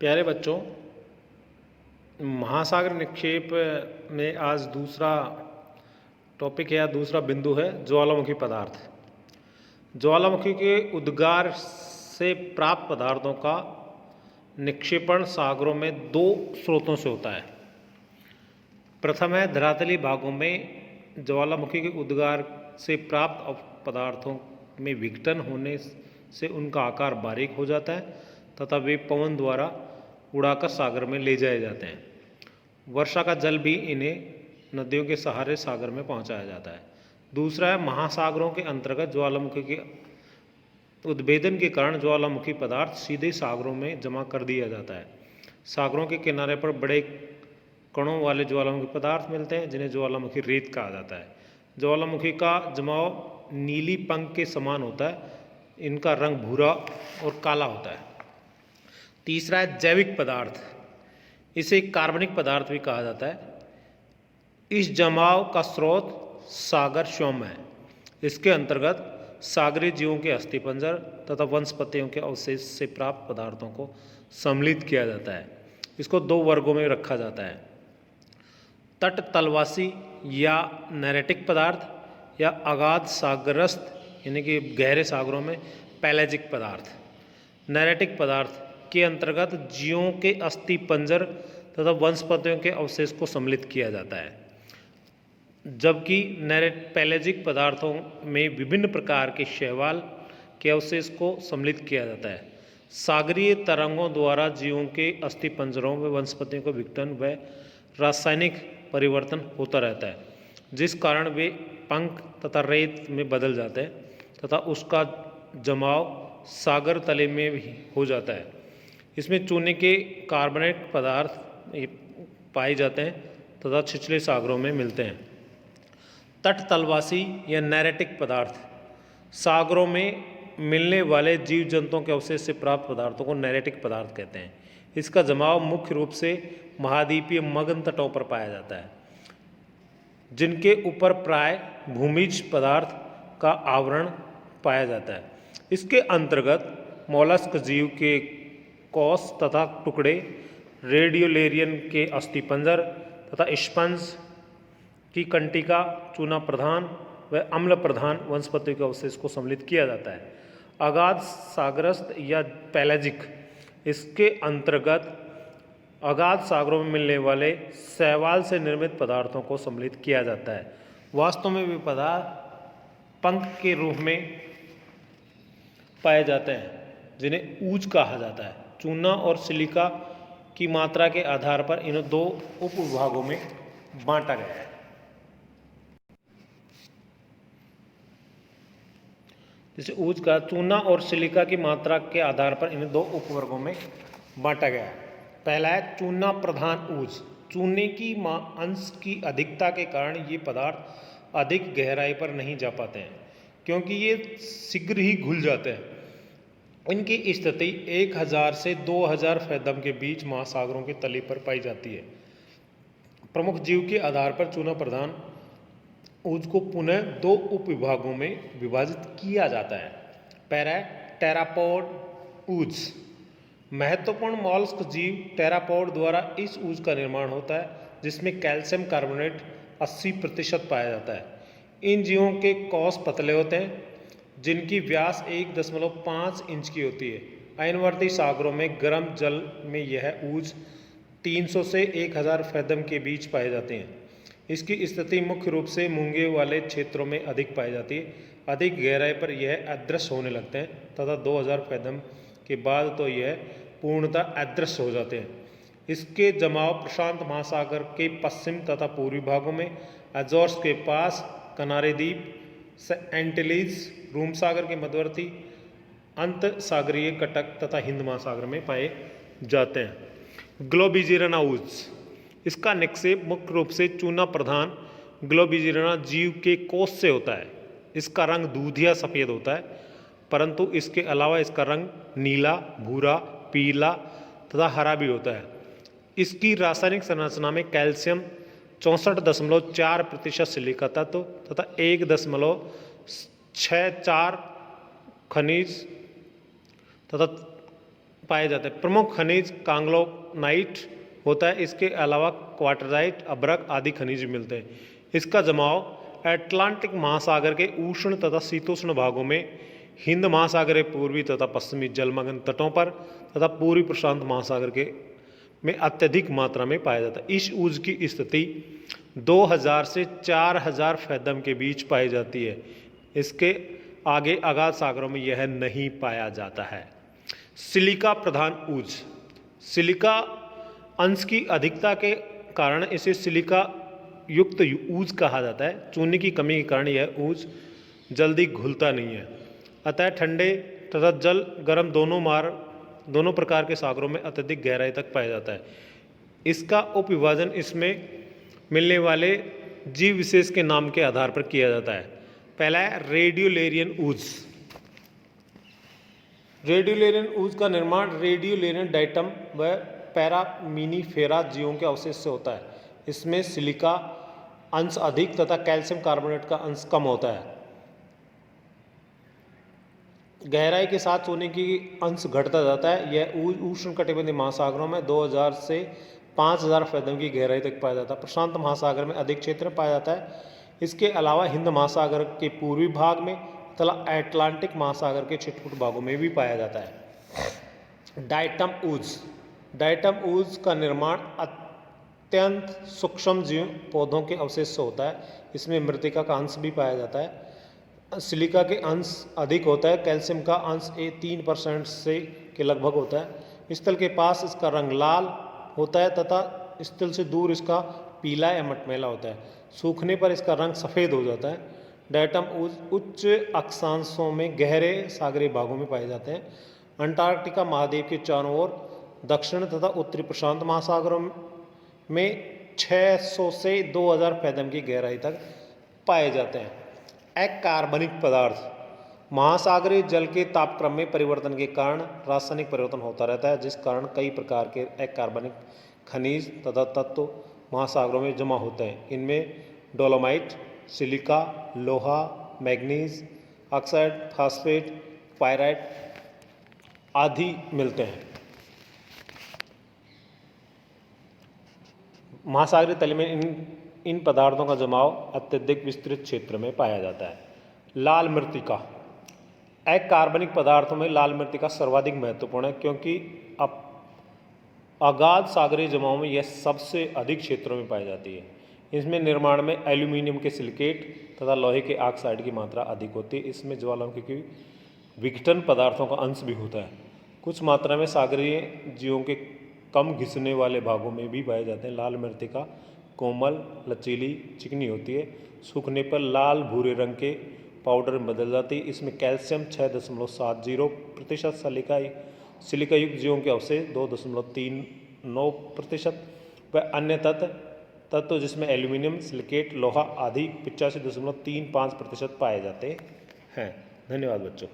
प्यारे बच्चों, महासागर निक्षेप में आज दूसरा टॉपिक या दूसरा बिंदु है ज्वालामुखी पदार्थ। ज्वालामुखी के उद्गार से प्राप्त पदार्थों का निक्षेपण सागरों में दो स्रोतों से होता है। प्रथम है धरातली भागों में ज्वालामुखी के उद्गार से प्राप्त पदार्थों में विघटन होने से उनका आकार बारीक हो जाता है तथा वे पवन द्वारा उड़ाकर सागर में ले जाए जाते हैं। वर्षा का जल भी इन्हें नदियों के सहारे सागर में पहुंचाया जाता है। दूसरा है महासागरों के अंतर्गत ज्वालामुखी के उद्भेदन के कारण ज्वालामुखी पदार्थ सीधे सागरों में जमा कर दिया जाता है। सागरों के किनारे पर बड़े कणों वाले ज्वालामुखी पदार्थ मिलते हैं जिन्हें ज्वालामुखी रेत कहा जाता है। ज्वालामुखी का जमाव नीली पंख के समान होता है। इनका रंग भूरा और काला होता है। तीसरा है जैविक पदार्थ, इसे कार्बनिक पदार्थ भी कहा जाता है। इस जमाव का स्रोत सागर स्वयं है। इसके अंतर्गत सागरीय जीवों के अस्थिपंजर तथा वनस्पतियों के अवशेष से प्राप्त पदार्थों को सम्मिलित किया जाता है। इसको दो वर्गों में रखा जाता है, तट तलवासी या नैरेटिक पदार्थ या अगाध सागरस्थ यानी कि गहरे सागरों में पैलेजिक पदार्थ। नैरेटिक पदार्थ के अंतर्गत जीवों के अस्थि पंजर तथा वनस्पतियों के अवशेष को सम्मिलित किया जाता है, जबकि पैलेजिक पदार्थों में विभिन्न प्रकार के शैवाल के अवशेष को सम्मिलित किया जाता है। सागरीय तरंगों द्वारा जीवों के अस्थि पंजरों व वनस्पतियों का विघटन व रासायनिक परिवर्तन होता रहता है, जिस कारण वे पंख तथा रेत में बदल जाते हैं तथा उसका जमाव सागर तले में भी हो जाता है। इसमें चूने के कार्बोनेट पदार्थ पाए जाते हैं तथा छिछले सागरों में मिलते हैं। तट तलवासी या नैरेटिक पदार्थ, सागरों में मिलने वाले जीव जंतुओं के अवशेष से प्राप्त पदार्थों को नैरेटिक पदार्थ कहते हैं। इसका जमाव मुख्य रूप से महाद्वीपीय मग्न तटों पर पाया जाता है, जिनके ऊपर प्राय भूमिज पदार्थ का आवरण पाया जाता है। इसके अंतर्गत मोलस्क जीव के कोष तथा टुकड़े, रेडियोलेरियन के अस्थिपंजर तथा स्पंज की कंटिका, चूना प्रधान व अम्ल प्रधान वनस्पतियों के अवशेष को सम्मिलित किया जाता है। अगाध सागरस्थ या पैलेजिक, इसके अंतर्गत अगाध सागरों में मिलने वाले शैवाल से निर्मित पदार्थों को सम्मिलित किया जाता है। वास्तव में वे पदार्थ पंख के रूप में पाए जाते हैं जिन्हें ऊज कहा जाता है। चूना और सिलिका की मात्रा के आधार पर इन दो उपविभागों में बांटा गया है। जैसे ऊज का चूना और सिलिका की मात्रा के आधार पर इन दो उपवर्गों में बांटा गया है। पहला है चूना प्रधान ऊज। चूने की अंश की अधिकता के कारण ये पदार्थ अधिक गहराई पर नहीं जा पाते हैं, क्योंकि ये शीघ्र ही घुल जाते हैं। इनकी स्थिति 1000 से 2000 फैथम के बीच महासागरों के तले पर पाई जाती है। प्रमुख जीव के आधार पर चूना प्रधान ऊज को पुनः दो उपविभागों में विभाजित किया जाता है। पहला है टेरापोड ऊज। महत्वपूर्ण मॉलस्क जीव टेरापोड द्वारा इस ऊज का निर्माण होता है, जिसमें कैल्शियम कार्बोनेट 80% पाया जाता है। इन जीवों के कोष पतले होते हैं, जिनकी व्यास 1.5 इंच की होती है। अयनवर्ती सागरों में गर्म जल में यह ऊज 300 से 1000 फैथम के बीच पाए जाते हैं। इसकी स्थिति मुख्य रूप से मूंगे वाले क्षेत्रों में अधिक पाई जाती है। अधिक गहराई पर यह अदृश्य होने लगते हैं तथा 2000 फैथम के बाद तो यह पूर्णतः अदृश्य हो जाते हैं। इसके जमाव प्रशांत महासागर के पश्चिम तथा पूर्वी भागों में, अजोर्स के पास, कनारे द्वीप, एंटिलीज, रूम सागर के मध्यवर्ती, अंत सागरीय कटक तथा हिंद महासागर में पाए जाते हैं। ग्लोबिजिरना ऊज, इसका निक्षेप मुख्य रूप से चूना प्रधान ग्लोबिजिरना जीव के कोष से होता है। इसका रंग दूधिया सफ़ेद होता है, परंतु इसके अलावा इसका रंग नीला, भूरा, पीला तथा हरा भी होता है। इसकी रासायनिक संरचना में कैल्शियम 64.4% सिलिका तत्व तथा 1.64 खनिज तथा पाए जाते हैं। प्रमुख खनिज कांगलोनाइट होता है, इसके अलावा क्वार्टजाइट, अभ्रक आदि खनिज मिलते हैं। इसका जमाव अटलांटिक महासागर के उष्ण तथा शीतोष्ण भागों में, हिंद महासागर के पूर्वी तथा पश्चिमी जलमग्न तटों पर तथा पूर्वी प्रशांत महासागर के में अत्यधिक मात्रा में पाया जाता है। इस ऊर्ज की स्थिति 2000 से 4000 फैथम के बीच पाई जाती है। इसके आगे अगाध सागरों में यह नहीं पाया जाता है। सिलिका प्रधान ऊर्ज, सिलिका अंश की अधिकता के कारण इसे सिलिका युक्त ऊर्ज कहा जाता है। चूने की कमी के कारण यह ऊर्ज जल्दी घुलता नहीं है, अतः ठंडे तथा जल गर्म दोनों प्रकार के सागरों में अत्यधिक गहराई तक पाया जाता है। इसका उपविभाजन इसमें मिलने वाले जीव विशेष के नाम के आधार पर किया जाता है। पहला है रेडियोलेरियन ऊर्ज। रेडियोलेरियन ऊर्ज का निर्माण रेडियोलेरियन डाइटम व पैरामिनीफेरा जीवों के अवशेष से होता है। इसमें सिलिका अंश अधिक तथा कैल्शियम कार्बोनेट का अंश कम होता है। गहराई के साथ सोने की अंश घटता जाता है। यह उष्णकटिबंधीय महासागरों में 2000 से 5000 फैथम की गहराई तक पाया जाता है। प्रशांत महासागर में अधिक क्षेत्र में पाया जाता है। इसके अलावा हिंद महासागर के पूर्वी भाग में तथा अटलांटिक महासागर के छिटपुट भागों में भी पाया जाता है। डाइटम ऊर्ज, डाइटम ऊर्ज का निर्माण अत्यंत सूक्ष्म जीव पौधों के अवशेष से होता है। इसमें मृतिका का अंश भी पाया जाता है। सिलिका के अंश अधिक होता है। कैल्शियम का अंश 3% से के लगभग होता है। स्थल के पास इसका रंग लाल होता है तथा स्थल से दूर इसका पीला या मटमैला होता है। सूखने पर इसका रंग सफ़ेद हो जाता है। डाइटम उच्च अक्षांशों में गहरे सागरीय भागों में पाए जाते हैं। अंटार्कटिका महाद्वीप के चारों ओर दक्षिण तथा उत्तरी प्रशांत महासागरों में 600 से 2000 फैथम की गहराई तक पाए जाते हैं। अकार्बनिक पदार्थ, महासागरीय जल के तापक्रम में परिवर्तन के कारण रासायनिक परिवर्तन होता रहता है, जिस कारण कई प्रकार के अकार्बनिक खनिज तथा तत्व महासागरों में जमा होते हैं। इनमें डोलोमाइट, सिलिका, लोहा, मैग्नीज ऑक्साइड, फास्फेट, पायराइट आदि मिलते हैं। महासागरीय तल में इन पदार्थों का जमाव अत्यधिक विस्तृत क्षेत्र में पाया जाता है। लाल मृत्तिका, अकार्बनिक पदार्थों में लाल मृत्तिका सर्वाधिक महत्वपूर्ण है, क्योंकि अगाध सागरीय जमाव में यह सबसे अधिक क्षेत्रों में पाई जाती है। इसमें निर्माण में एल्यूमिनियम के सिलिकेट तथा लोहे के ऑक्साइड की मात्रा अधिक होती है। इसमें ज्वालामुखी की विघटन पदार्थों का अंश भी होता है। कुछ मात्रा में सागरीय जीवों के कम घिसने वाले भागों में भी पाए जाते हैं। लाल मृत्तिका कोमल, लचीली, चिकनी होती है। सूखने पर लाल भूरे रंग के पाउडर में बदल जाती है। इसमें कैल्शियम 6.70% सिलिका युक्त जीवों के अवशेष 2.39% व अन्य तत्व जिसमें एल्यूमिनियम, सिलिकेट, लोहा आदि 85.35% पाए जाते हैं। धन्यवाद बच्चों।